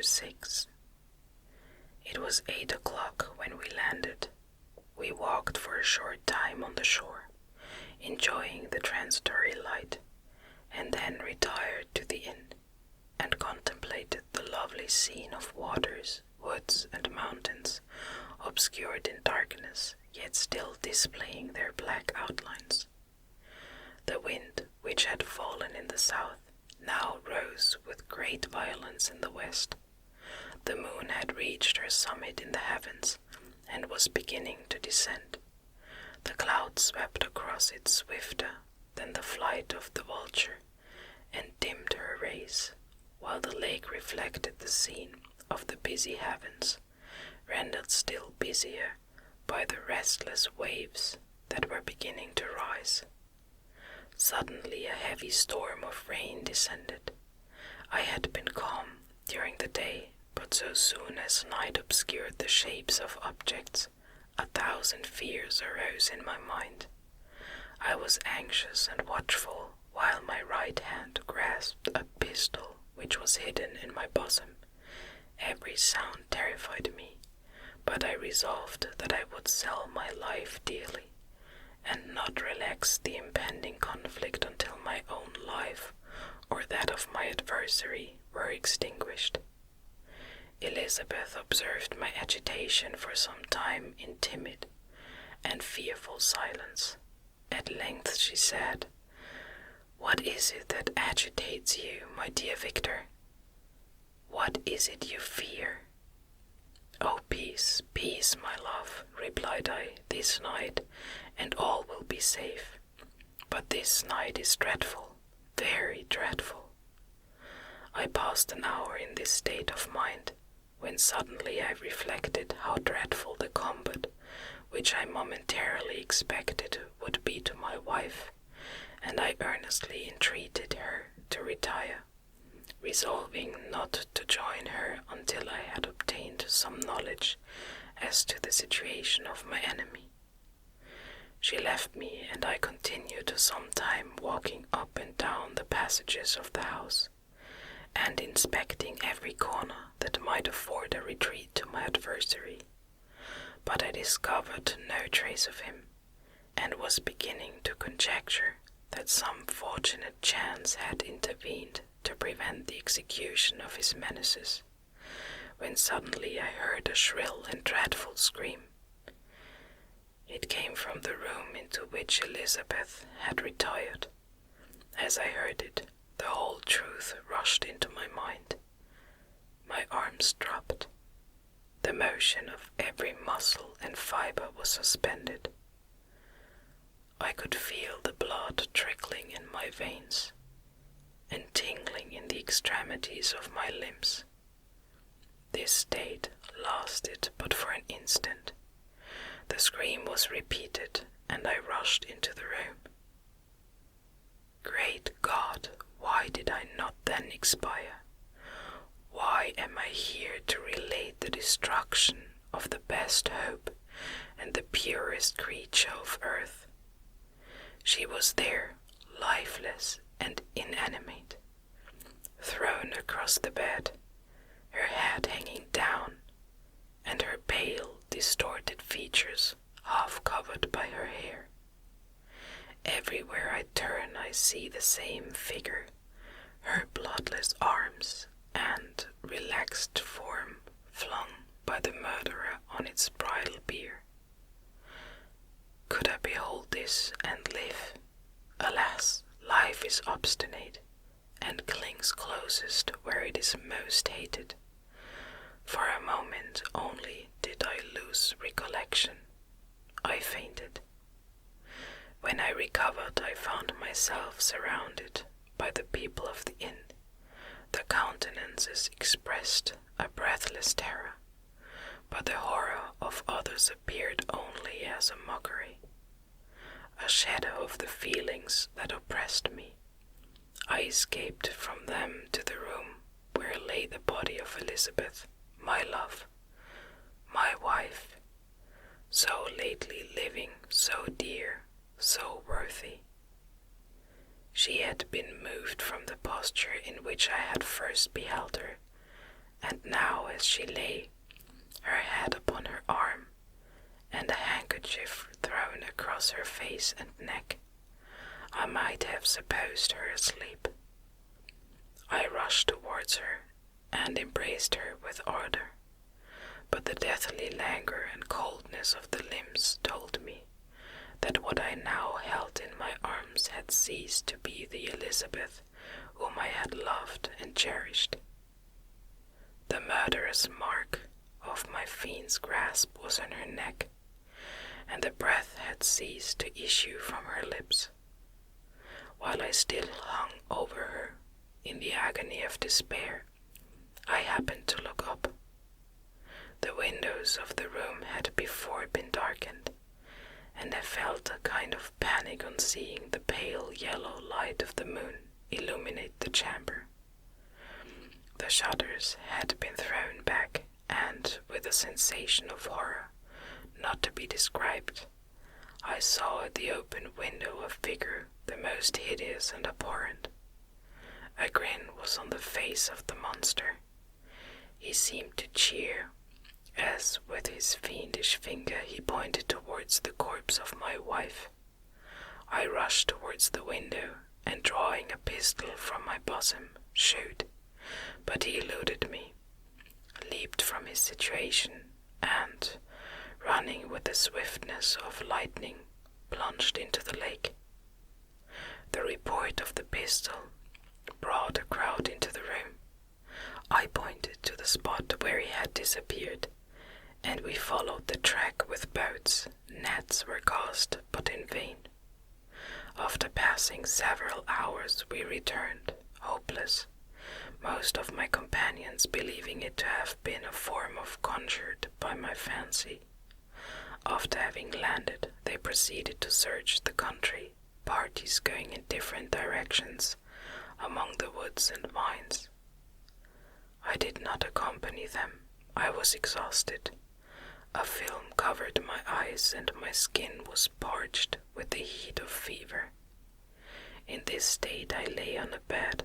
6. It was 8 o'clock when we landed. We walked for a short time on the shore, enjoying the transitory light, and then retired to the inn and contemplated the lovely scene of waters, woods, and mountains, obscured in darkness, yet still displaying their black outlines. The wind, which had fallen in the south, now rose with great violence in the west. The moon had reached her summit in the heavens, and was beginning to descend. The clouds swept across it swifter than the flight of the vulture, and dimmed her rays, while the lake reflected the scene of the busy heavens, rendered still busier by the restless waves that were beginning to rise. Suddenly a heavy storm of rain descended. I had been calm during the day, but so soon as night obscured the shapes of objects, 1,000 fears arose in my mind. I was anxious and watchful, while my right hand grasped a pistol which was hidden in my bosom. Every sound terrified me, but I resolved that I would sell my life dearly, and not relax the impending conflict until my own life or that of my adversary were extinguished. Elizabeth observed my agitation for some time in timid and fearful silence. At length she said, "What is it that agitates you, my dear Victor? What is it you fear?" "Oh, peace, peace, my love," replied I, "this night, and all will be safe. But this night is dreadful, very dreadful." I passed an hour in this state of mind, when suddenly I reflected how dreadful the combat which I momentarily expected would be to my wife, and I earnestly entreated her to retire, resolving not to join her until I had obtained some knowledge as to the situation of my enemy. She left me, and I continued some time walking up and down the passages of the house, and inspecting every corner that might afford a retreat to my adversary. But I discovered no trace of him, and was beginning to conjecture that some fortunate chance had intervened to prevent the execution of his menaces, when suddenly I heard a shrill and dreadful scream. It came from the room into which Elizabeth had retired. As I heard it, the whole truth rushed into my mind. My arms dropped. The motion of every muscle and fiber was suspended. I could feel the blood trickling in my veins and tingling in the extremities of my limbs. This state lasted but for an instant. The scream was repeated, and I rushed into the room. Great God, why did I not then expire? Why am I here to relate the destruction of the best hope and the purest creature of earth? She was there, lifeless and inanimate, thrown across the bed, her head hanging down, and her pale, distorted features half covered by her hair. Everywhere I turn I see the same figure, her bloodless arms and relaxed form flung by the murderer on its bridal bier. Could I behold this and live? Alas, life is obstinate, and clings closest where it is most hated. For a moment only did I lose recollection. I fainted. When I recovered, I found myself surrounded by the people of the inn. The countenances expressed a breathless terror, but the horror of others appeared only as a mockery. A shadow of the feelings that oppressed me, I escaped from them to the room where lay the body of Elizabeth, my love, my wife, so lately living, so dear, so worthy. She had been moved from the posture in which I had first beheld her, and now as she lay, her head upon her arm, and a handkerchief thrown across her face and neck, I might have supposed her asleep. I rushed towards her and embraced her with ardor, but the deathly languor and coldness of the limbs told me that what I now held in my arms had ceased to be the Elizabeth whom I had loved and cherished. The murderous mark of my fiend's grasp was on her neck, and the breath had ceased to issue from her lips. While I still hung over her in the agony of despair, I happened to look up. The windows of the room had before been darkened, and I felt a kind of panic on seeing the pale yellow light of the moon illuminate the chamber. The shutters had been thrown back, and, with a sensation of horror not to be described, I saw at the open window a figure the most hideous and abhorrent. A grin was on the face of the monster. He seemed to cheer, as with his fiendish finger he pointed towards the corpse of my wife. I rushed towards the window, and drawing a pistol from my bosom, shot, but he eluded me, leaped from his situation, and, running with the swiftness of lightning, plunged into the lake. The report of the pistol brought a crowd into the room. I pointed to the spot where he had disappeared, and we followed the track with boats. Nets were cast, but in vain. After passing several hours, we returned, hopeless, most of my companions believing it to have been a form of conjured by my fancy. After having landed, they proceeded to search the country, parties going in different directions among the woods and vines. I did not accompany them. I was exhausted. A film covered my eyes, and my skin was parched with the heat of fever. In this state I lay on a bed,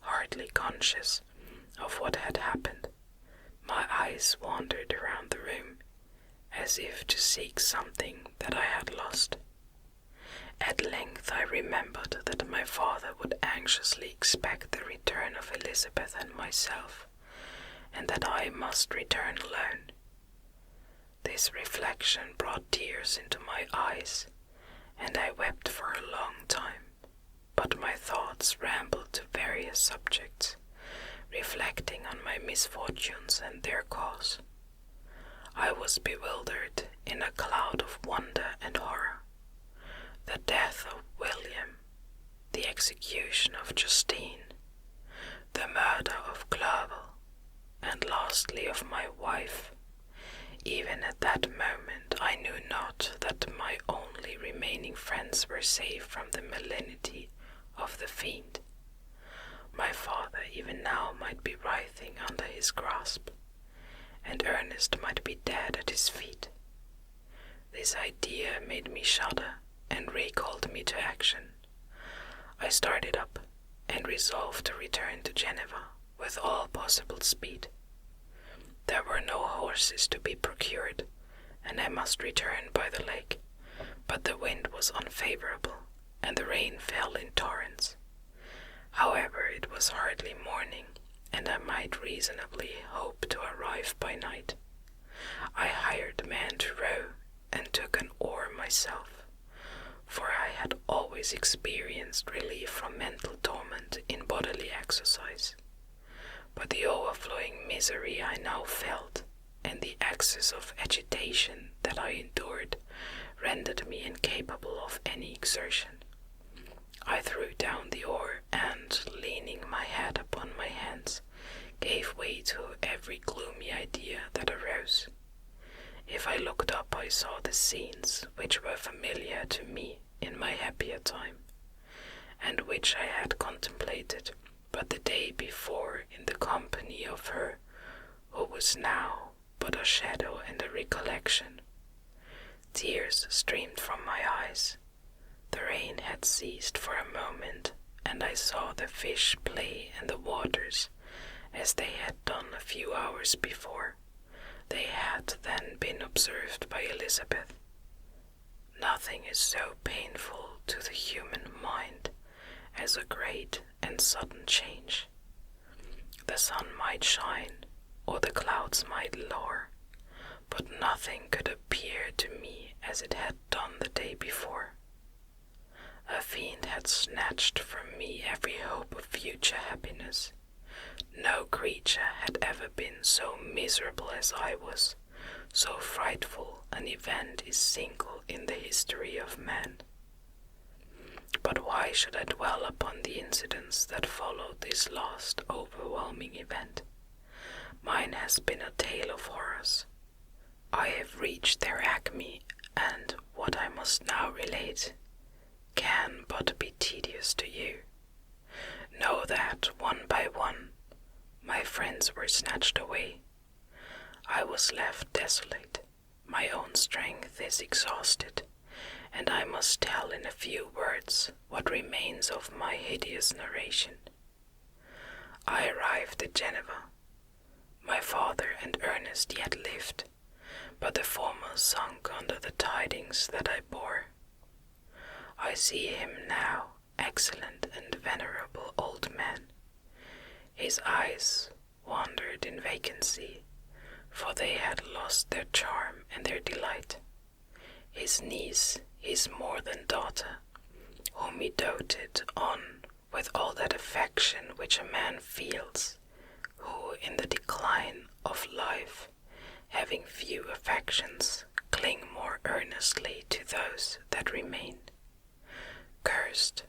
hardly conscious of what had happened. My eyes wandered around the room, as if to seek something that I had lost. At length I remembered that my father would anxiously expect the return of Elizabeth and myself, and that I must return alone. This reflection brought tears into my eyes, and I wept for a long time, but my thoughts rambled to various subjects, reflecting on my misfortunes and their cause. I was bewildered in a cloud of wonder and horror. The death of William, the execution of Justine, the murder of Clerval, and lastly of my wife. Even at that moment I knew not that my only remaining friends were safe from the malignity of the fiend. My father even now might be writhing under his grasp, and Ernest might be dead at his feet. This idea made me shudder and recalled me to action. I started up and resolved to return to Geneva with all possible speed. There were no horses to be procured, and I must return by the lake, but the wind was unfavorable, and the rain fell in torrents. However, it was hardly morning, and I might reasonably hope to arrive by night. I hired men to row, and took an oar myself, for I had always experienced relief from mental torment in bodily exercise. But the overflowing misery I now felt, and the excess of agitation that I endured, rendered me incapable of any exertion. I threw down the oar, and, leaning my head upon my hands, gave way to every gloomy idea that arose. If I looked up, I saw the scenes which were familiar to me in my happier time, and which I had contemplated but the day before in the company of her who was now but a shadow and a recollection. Tears streamed from my eyes. The rain had ceased for a moment, and I saw the fish play in the waters, as they had done a few hours before. They had then been observed by Elizabeth. Nothing is so painful to the human mind as a great and sudden change. The sun might shine, or the clouds might lower, but nothing could appear to me as it had done the day before. A fiend had snatched from me every hope of future happiness. No creature had ever been so miserable as I was. So frightful an event is single in the history of man. But why should I dwell upon the incidents that followed this last overwhelming event? Mine has been a tale of horrors. I have reached their acme, and what I must now relate can but be tedious to you. Know that, one by one, my friends were snatched away. I was left desolate. My own strength is exhausted, and I must tell in a few words what remains of my hideous narration. I arrived at Geneva. My father and Ernest yet lived, but the former sunk under the tidings that I bore. I see him now, excellent and venerable old man. His eyes wandered in vacancy, for they had lost their charm and their delight. His niece, his more than daughter, whom he doted on with all that affection which a man feels, who in the decline of life, having few affections, cling more earnestly to those that remain. Cursed,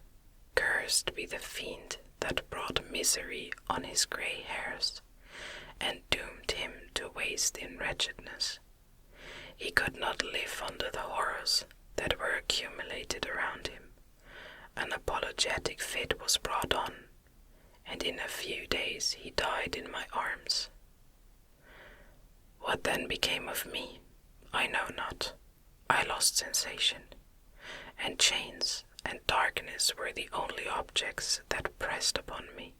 cursed be the fiend that brought misery on his grey hairs, and doomed him to waste in wretchedness. He could not live under the horrors that were accumulated around him. An apologetic fit was brought on, and in a few days he died in my arms. What then became of me, I know not. I lost sensation, and chains and darkness were the only objects that pressed upon me.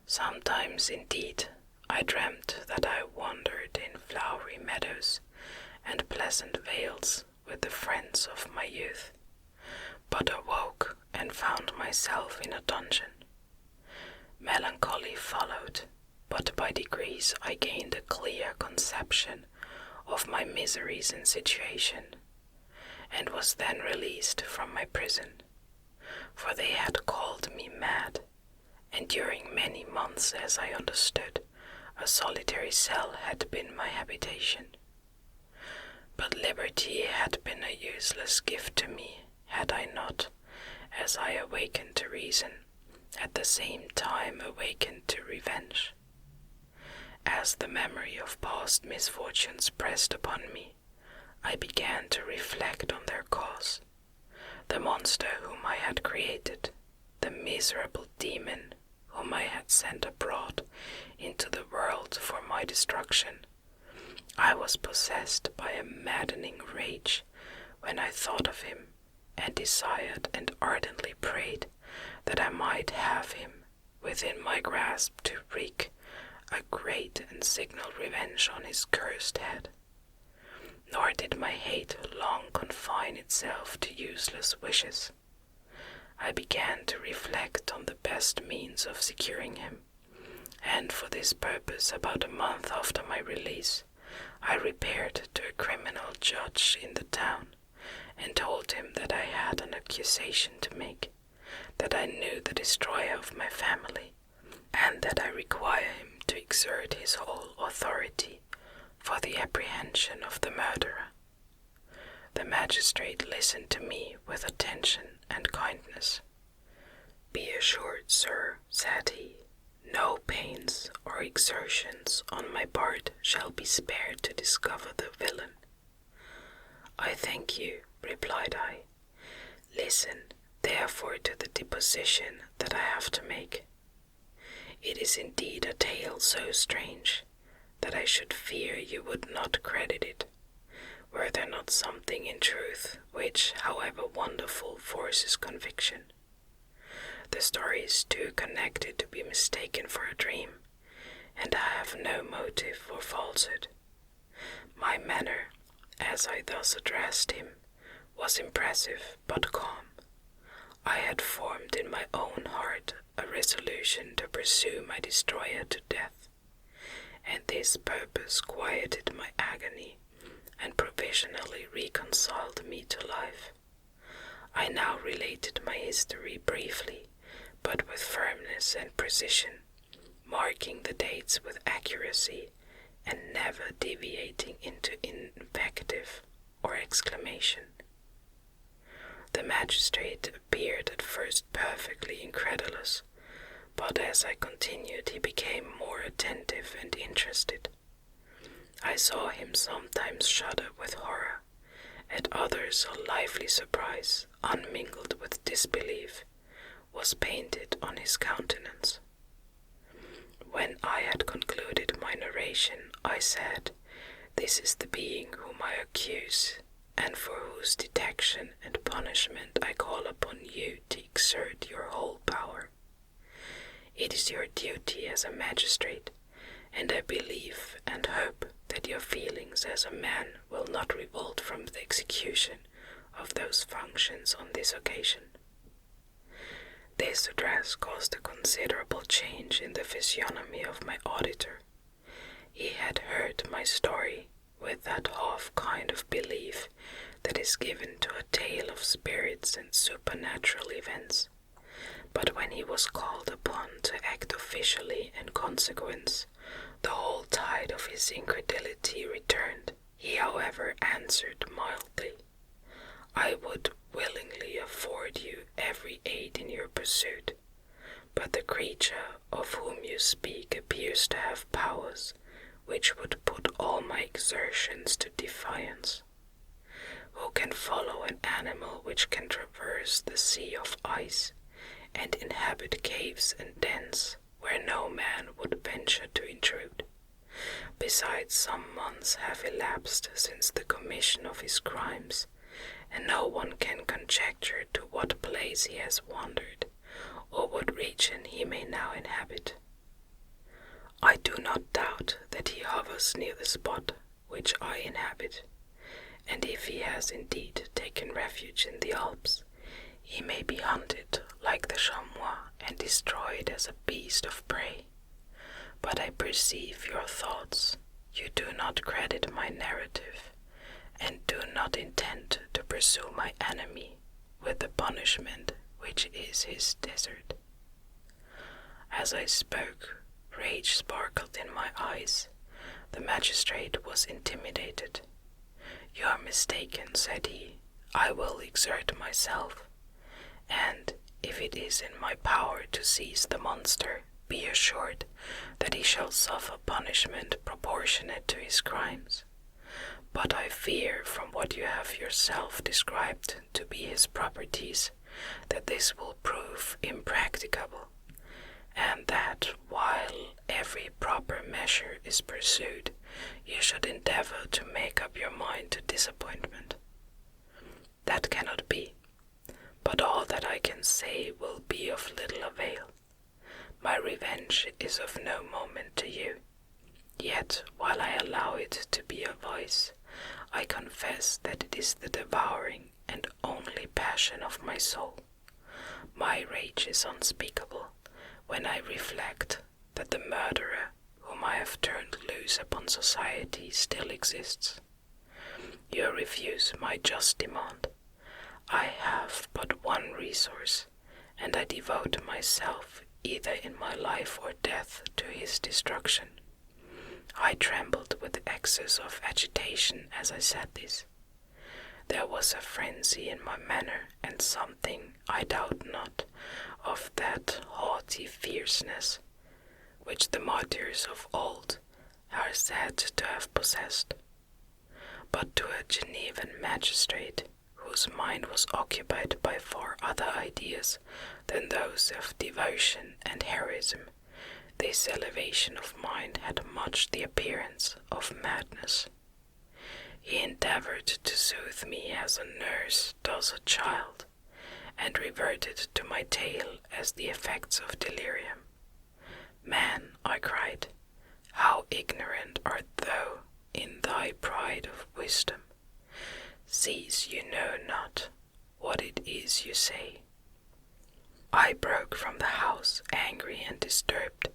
Sometimes, indeed, I dreamt that I wandered in flowery meadows and pleasant vales with the friends of my youth, but awoke and found myself in a dungeon. Melancholy followed, but by degrees I gained a clear conception of my miseries and situation, and was then released from my prison, for they had called me mad, and during many months, as I understood, a solitary cell had been my habitation. But liberty had been a useless gift to me, had I not, as I awakened to reason, at the same time awakened to revenge. As the memory of past misfortunes pressed upon me, I began to reflect on their cause. The monster whom I had created, the miserable demon whom I had sent abroad into the world for my destruction. I was possessed by a maddening rage when I thought of him, and desired and ardently prayed that I might have him within my grasp to wreak a great and signal revenge on his cursed head. Nor did my hate long confine itself to useless wishes. I began to reflect on the best means of securing him, and for this purpose, about a month after my release, I repaired to a criminal judge in the town, and told him that I had an accusation to make, that I knew the destroyer of my family, and that I require him to exert his whole authority for the apprehension of the murderer. The magistrate listened to me with attention and kindness. "Be assured, sir," said he, "no pains or exertions on my part shall be spared to discover the villain." "I thank you," replied I. "Listen, therefore, to the deposition that I have to make. It is indeed a tale so strange that I should fear you would not credit it, were there not something in truth which, however wonderful, forces conviction. The story is too connected to be mistaken for a dream, and I have no motive for falsehood. My manner, as I thus addressed him, was impressive but calm. I had formed in my own heart a resolution to pursue my destroyer to death, and this purpose quieted my agony and provisionally reconciled me to life. I now related my history briefly, but with firmness and precision, marking the dates with accuracy and never deviating into invective or exclamation. The magistrate appeared at first perfectly incredulous, but as I continued he became more attentive and interested. I saw him sometimes shudder with horror, at others a lively surprise, unmingled with disbelief, was painted on his countenance. When I had concluded my narration, I said, "This is the being whom I accuse, and for whose detection and punishment I call upon you to exert your whole power. It is your duty as a magistrate, and I believe and hope that your feelings as a man will not revolt from the execution of those functions on this occasion." This address caused a considerable change in the physiognomy of my auditor. He had heard my story with that half kind of belief that is given to a tale of spirits and supernatural events. But when he was called upon to act officially in consequence, the whole tide of his incredulity returned. He, however, answered mildly, "I would willingly afford you every aid in your pursuit, but the creature of whom you speak appears to have powers which would put all my exertions to defiance. Who can follow an animal which can traverse the sea of ice and inhabit caves and dens where no man would venture to intrude? Besides, some months have elapsed since the commission of his crimes, and no one can conjecture to what place he has wandered, or what region he may now inhabit. I do not doubt that he hovers near the spot which I inhabit, and if he has indeed taken refuge in the Alps, he may be hunted like the chamois and destroyed as a beast of prey. But I perceive your thoughts. You do not credit my narrative, and do not intend to pursue my enemy with the punishment which is his desert." As I spoke, rage sparkled in my eyes. The magistrate was intimidated. "You are mistaken," said he. "I will exert myself, and if it is in my power to seize the monster, be assured that he shall suffer punishment proportionate to his crimes. But I fear, from what you have yourself described to be his properties, that this will prove impracticable, and that, while every proper measure is pursued, you should endeavor to make up your mind to disappointment. That cannot be, but all that I can say will be of little avail. My revenge is of no moment to you, yet while I allow it to be a vice, I confess that it is the devouring and only passion of my soul. My rage is unspeakable when I reflect that the murderer whom I have turned loose upon society still exists. You refuse my just demand. I have but one resource, and I devote myself either in my life or death to his destruction." I trembled with excess of agitation as I said this. There was a frenzy in my manner, and something, I doubt not, of that haughty fierceness which the martyrs of old are said to have possessed. But to a Genevan magistrate, whose mind was occupied by far other ideas than those of devotion and heroism, this elevation of mind had much the appearance of madness. He endeavored to soothe me as a nurse does a child, and reverted to my tale as the effects of delirium. "Man," I cried, how ignorant art thou in thy pride of wisdom! Sees you know not what it is you say. I broke from the house, angry and disturbed,